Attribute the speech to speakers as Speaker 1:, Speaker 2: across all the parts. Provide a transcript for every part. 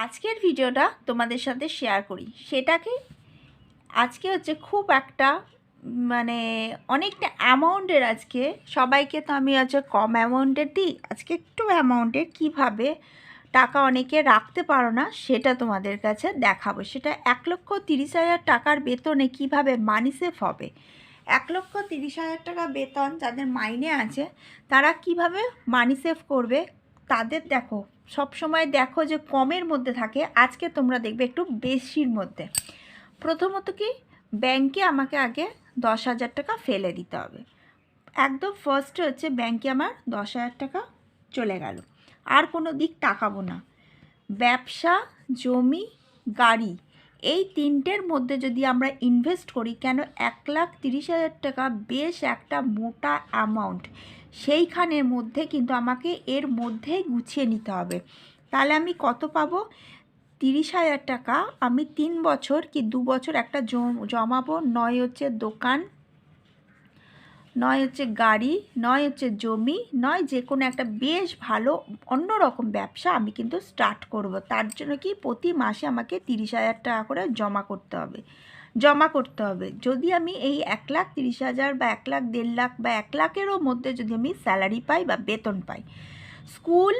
Speaker 1: আজকের ভিডিওটা তোমাদের সাথে শেয়ার করি। সেটা কি, আজকে হচ্ছে খুব একটা মানে অনেকটা অ্যামাউন্টের, আজকে সবাইকে তো আমি হচ্ছে কম অ্যামাউন্টের দিই, আজকে একটু অ্যামাউন্টের কীভাবে টাকা অনেকে রাখতে পারো না সেটা তোমাদের কাছে দেখাবো। সেটা 1,30,000 টাকার বেতনে কিভাবে মানি সেভ হবে। 1,30,000 টাকা বেতন যাদের মাইনে আছে তারা কিভাবে মানি সেভ করবে। তাদের দেখো সব সময় দেখো যে কমের মধ্যে থাকে, আজকে তোমরা দেখবে একটু বেশির মধ্যে। প্রথমত কি, ব্যাংকে আমাকে আগে 10,000 টাকা ফেলে দিতে হবে। একদম ফার্স্টে হচ্ছে ব্যাংকে আমার 10,000 টাকা চলে গেল, আর কোনো দিক তাকাবো না। ব্যবসা, জমি, গাড়ি, এই তিনটের মধ্যে যদি আমরা ইনভেস্ট করি, কেন 1,30,000 টাকা বেশ একটা মোটা অ্যামাউন্ট, সেইখানের মধ্যে কিন্তু আমাকে এর মধ্যেই গুছিয়ে নিতে হবে। তাহলে আমি কত পাবো? 30,000 টাকা আমি 3 বছর কি 2 বছর একটা জমাবো। নয় হচ্ছে দোকান, নয় হচ্ছে গাড়ি, নয় হচ্ছে জমি, নয় যে কোনো একটা বেশ ভালো অন্যরকম ব্যবসা আমি কিন্তু স্টার্ট করব। তার জন্য কি প্রতি মাসে আমাকে 30,000 টাকা করে জমা করতে হবে। যদি আমি এই 1,30,000 বা 1,00,000, 1.5 লাখ বা 1 লাখেরও মধ্যে যদি আমি স্যালারি পাই বা বেতন পাই, স্কুল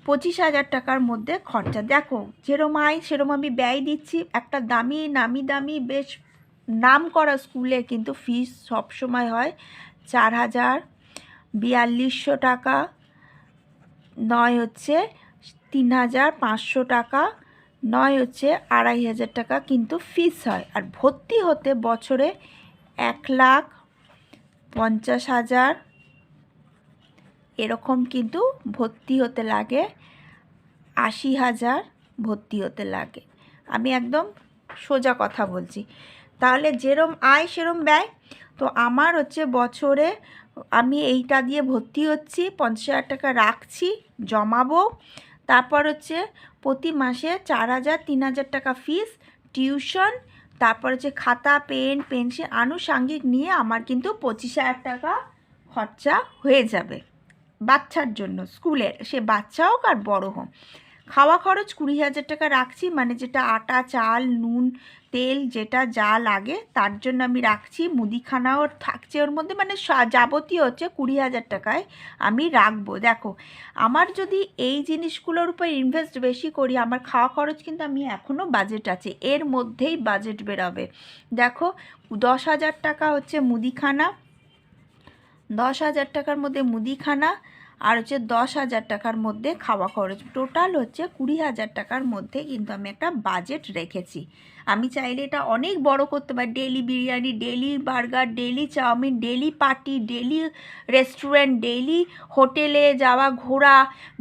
Speaker 1: 25,000 টাকার মধ্যে খরচা, দেখো যেরম আয় সেরম আমি ব্যয় দিচ্ছি। একটা নামি দামি বেশ নাম করা স্কুলে কিন্তু ফিস সবসময় হয় 4,000, 4,200 টাকা, নয় হচ্ছে 3,500 টাকা, নয় হচ্ছে 2,500 টাকা কিন্তু ফিস হয়। আর ভর্তি হতে বছরে 1,50,000 এরকম কিন্তু ভর্তি হতে লাগে, 80,000 ভর্তি হতে লাগে। আমি একদম সোজা কথা বলছি। তাহলে যেরম আয় সেরম ব্যয়। তো আমার হচ্ছে বছরে আমি এইটা দিয়ে ভর্তি হচ্ছি, 50,000 টাকা রাখছি, জমাবো। তারপর হচ্ছে প্রতি মাসে 4,000, 3,000 টাকা ফিস, টিউশন, তারপর হচ্ছে খাতা, পেন, পেন্সিল আনুষাঙ্গিক নিয়ে আমার কিন্তু 25,000 টাকা খরচা হয়ে যাবে বাচ্চার জন্য, স্কুলের, সে বাচ্চা হোক আর বড় হোক। খাওয়া খরচ 20,000 টাকা রাখছি, মানে যেটা আটা, চাল, নুন, তেল, যেটা যা লাগে তার জন্য আমি রাখছি। মুদিখানাও থাকছে ওর মধ্যে, মানে যাবতীয় হচ্ছে 20,000 টাকায় আমি রাখবো। দেখো আমার যদি এই জিনিসগুলোর উপর ইনভেস্ট বেশি করি, আমার খাওয়া খরচ কিন্তু আমি এখনও বাজেট আছে, এর মধ্যেই বাজেট বেরোবে। দেখো 10,000 টাকা হচ্ছে মুদিখানা, 10,000 টাকার মধ্যে মুদিখানা, আর হচ্ছে 10,000 টাকার মধ্যে খাওয়া খরচ, টোটাল হচ্ছে 20,000 টাকার মধ্যে কিন্তু আমি একটা বাজেট রেখেছি। আমি চাইলে এটা অনেক বড় করতে পারি, daily biryani, daily burger, daily chowmein, daily party, daily restaurant, daily হোটেলে যাওয়া, ঘোরা,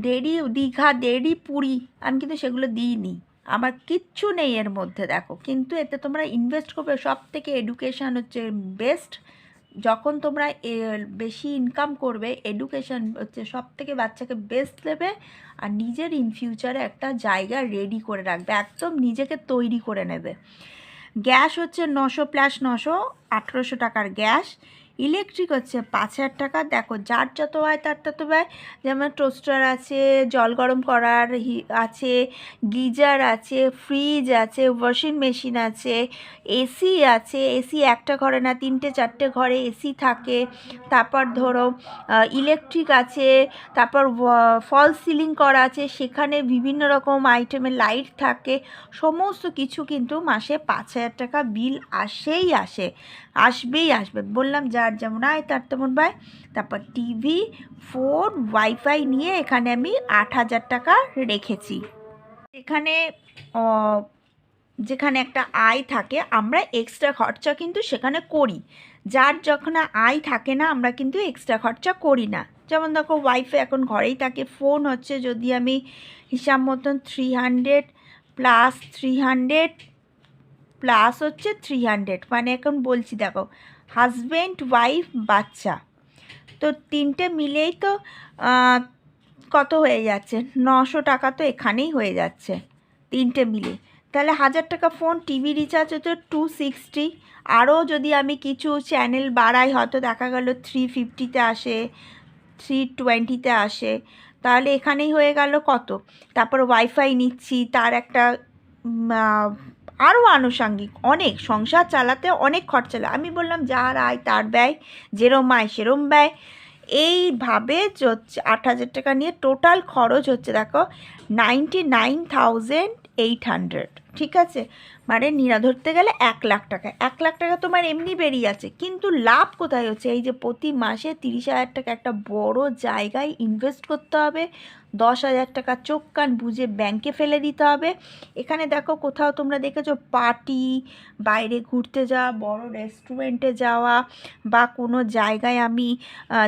Speaker 1: ডেলি দীঘা, ডেলি পুরী, আমি কিন্তু সেগুলো দিইনি, আমার কিচ্ছু নেই এর মধ্যে। দেখো কিন্তু এতে তোমরা ইনভেস্ট করবে, সব থেকে এডুকেশান হচ্ছে বেস্ট। যখন তোমরা বেশি ইনকাম করবে, এডুকেশান হচ্ছে সব থেকে বাচ্চাকে বেস্ট দেবে, আর নিজের ইন ফিউচারে একটা জায়গা রেডি করে রাখবে, একদম নিজেকে তৈরি করে নেবে। গ্যাস হচ্ছে 900 প্লাস 900, 1,800 টাকার গ্যাস। ইলেকট্রিক হচ্ছে 5,000 টাকা। দেখো যার যত হয় তার তত ব্যয়, যেমন টোস্টার আছে, জল গরম করার আছে, গিজার আছে, ফ্রিজ আছে, ওয়াশিং মেশিন আছে, এসি আছে। এসি একটা ঘরে না 3-4টে ঘরে এসি থাকে। তারপর ধরো ইলেকট্রিক আছে, তারপর ফল সিলিং করা আছে, সেখানে বিভিন্ন রকম আইটেমের লাইট থাকে। সমস্ত কিছু কিন্তু মাসে 5,000 টাকা বিল আসবেই আসবে। বললাম যার যেমন আয় তার তেমন ব্যয়। তারপর টিভি, ফোন, ওয়াইফাই নিয়ে এখানে আমি 8,000 টাকা রেখেছি। যেখানে একটা আয় থাকে আমরা এক্সট্রা খরচা কিন্তু সেখানে করি, যার যখন আয় থাকে না আমরা কিন্তু এক্সট্রা খরচা করি না। যেমন দেখো ওয়াইফাই এখন ঘরেই থাকে, ফোন হচ্ছে যদি আমি হিসাব মতন 300 প্লাস 300 প্লাস হচ্ছে 300, মানে এখন বলছি দেখো হাজব্যান্ড, ওয়াইফ, বাচ্চা, তো তিনটে মিলেই তো কত হয়ে যাচ্ছে, 900 টাকা তো এখানেই হয়ে যাচ্ছে তিনটে মিলে। তাহলে 1,000 টাকা ফোন, টিভি রিচার্জ হচ্ছে 260, আরও যদি আমি কিছু চ্যানেল বাড়াই হয়তো দেখা গেল 350-তে আসে, 320-তে আসে, তাহলে এখানেই হয়ে গেল কত। তারপর ওয়াইফাই নিচ্ছি, তার একটা আরও আনুষঙ্গিক অনেক, সংসার চালাতে অনেক খরচা লাগে। আমি বললাম যার আয় তার ব্যয়, যেরম আয় সেরম ব্যয়, এইভাবে হচ্ছে 8,000 টাকা নিয়ে টোটাল খরচ হচ্ছে দেখো 99,800, ঠিক আছে। মানে নিরা ধরতে গেলে 1,00,000 টাকা, 1,00,000 টাকা তোমার এমনি বেরিয়ে যাচ্ছে, কিন্তু লাভ কোথায় হচ্ছে? এই যে প্রতি মাসে 30,000 টাকা একটা বড় জায়গায় ইনভেস্ট করতে হবে, 10,000 টাকা চোখ কান বুঝে ব্যাংকে ফেলে দিতে হবে। এখানে দেখো কোথাও তোমরা দেখেছো পার্টি, বাইরে ঘুরতে যাওয়া, বড় রেস্টুরেন্টে যাওয়া, বা কোনো জায়গায় আমি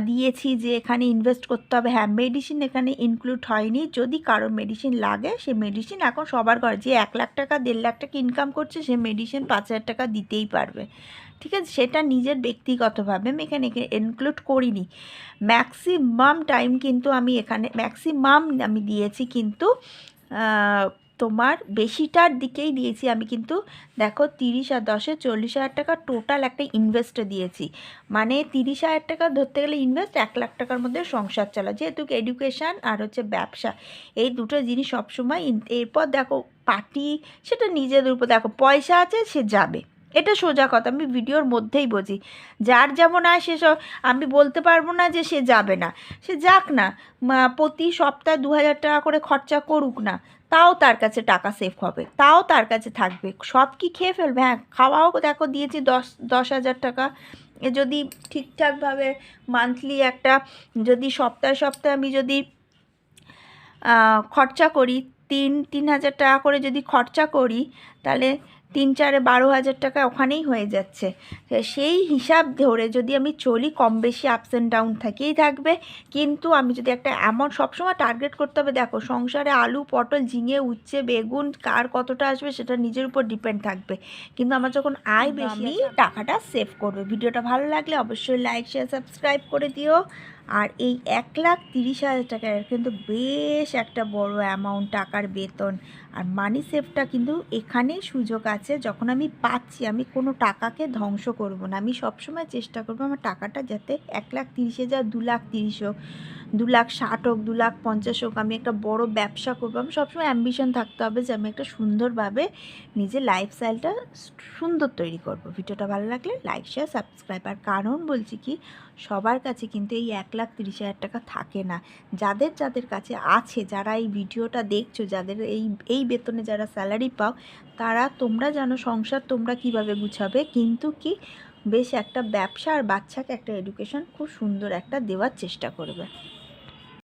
Speaker 1: দিয়েছি যে এখানে ইনভেস্ট করতে হবে। হ্যাঁ, মেডিসিন এখানে ইনক্লুড হয়নি, যদি কারোর মেডিসিন লাগে সে মেডিসিন এখন সবার ঘরে, যে 1,00,000 টাকা 1,50,000 টাকা ইনকাম করছে সে মেডিসিন 5,000 টাকা দিতেই পারবে, ঠিক আছে। সেটা নিজের ব্যক্তিগতভাবে আমি এখানে ইনক্লুড করিনি। ম্যাক্সিমাম টাইম কিন্তু আমি এখানে ম্যাক্সিমাম আমি দিয়েছি কিন্তু তোমার বেশিটার দিকেই দিয়েছি আমি, কিন্তু দেখো 30 আর 10-এ 40,000 টাকা টোটাল একটা ইনভেস্টে দিয়েছি। মানে 30,000 টাকা ধরতে গেলে ইনভেস্ট, 1,00,000 টাকার মধ্যে সংসার চালা, যেহেতু এডুকেশান আর হচ্ছে ব্যবসা, এই দুটো জিনিস সবসময়। এরপর দেখো পার্টি, সেটা নিজেদের উপর, দেখো পয়সা আছে সে যাবে, এটা সোজা কথা, আমি ভিডিওর মধ্যেই বলছি। যার যেমন আয় সেসব আমি বলতে পারবো না যে সে যাবে না, সে যাক না, প্রতি সপ্তাহে 2,000 টাকা করে খরচা করুক না, তাও তার কাছে টাকা সেভ হবে, তাও তার কাছে থাকবে। সব কি খেয়ে ফেলবে? হ্যাঁ, খাওয়াও দেখো দিয়েছি 10,000 টাকা। যদি ঠিকঠাকভাবে মান্থলি একটা, যদি সপ্তাহে সপ্তাহে আমি যদি খরচা করি, 3,000 টাকা করে যদি খরচা করি, তাহলে 3-4-এ 12,000 টাকা ওখানেই হয়ে যাচ্ছে। সেই হিসাব ধরে যদি আমি চলি, কম বেশি আপস অ্যান্ড ডাউন থেকেই থাকবে, কিন্তু আমি যদি একটা অ্যামাউন্ট সবসময় টার্গেট করতে হবে। দেখো সংসারে আলু, পটল, ঝিঙে, উচ্ছে, বেগুন কার কতটা আসবে সেটা নিজের উপর ডিপেন্ড থাকবে, কিন্তু আমার যখন আয় বেশি আমি টাকাটা সেভ করবে। ভিডিওটা ভালো লাগলে অবশ্যই লাইক, শেয়ার, সাবস্ক্রাইব করে দিও। আর এই 1,30,000 টাকার কিন্তু বেশ একটা বড় অ্যামাউন্ট টাকার বেতন, আর মানি সেভটা কিন্তু এখানেই সুযোগ আছে। যখন আমি পাচ্ছি, আমি কোনো টাকাকে ধ্বংস করব না, আমি সবসময় চেষ্টা করব আমার টাকাটা যাতে 1,30,000, 2,30,000 হোক, 2,60,000 হোক, 2,50,000 হোক, আমি একটা বড় ব্যবসা করবো। আমি সবসময় অ্যাম্বিশন থাকতে হবে যে আমি একটা সুন্দরভাবে নিজের লাইফস্টাইলটা সুন্দর তৈরি করব। ভিডিওটা ভালো লাগলে লাইক, শেয়ার, সাবস্ক্রাইব। আর কারণ বলছি কি, সবার কাছে কিন্তু এই 1,30,000 টাকা থাকে না। যাদের যাদের কাছে আছে, যারা এই ভিডিওটা দেখছো, যাদের এই বেতনে যারা স্যালারি পাও, তারা তোমরা জানো সংসার তোমরা কিভাবে গুছাবে, কিন্তু কি বেশ একটা ব্যবসা আর বাচ্চাকে একটা এডুকেশন খুব সুন্দর একটা দেওয়ার চেষ্টা করবে।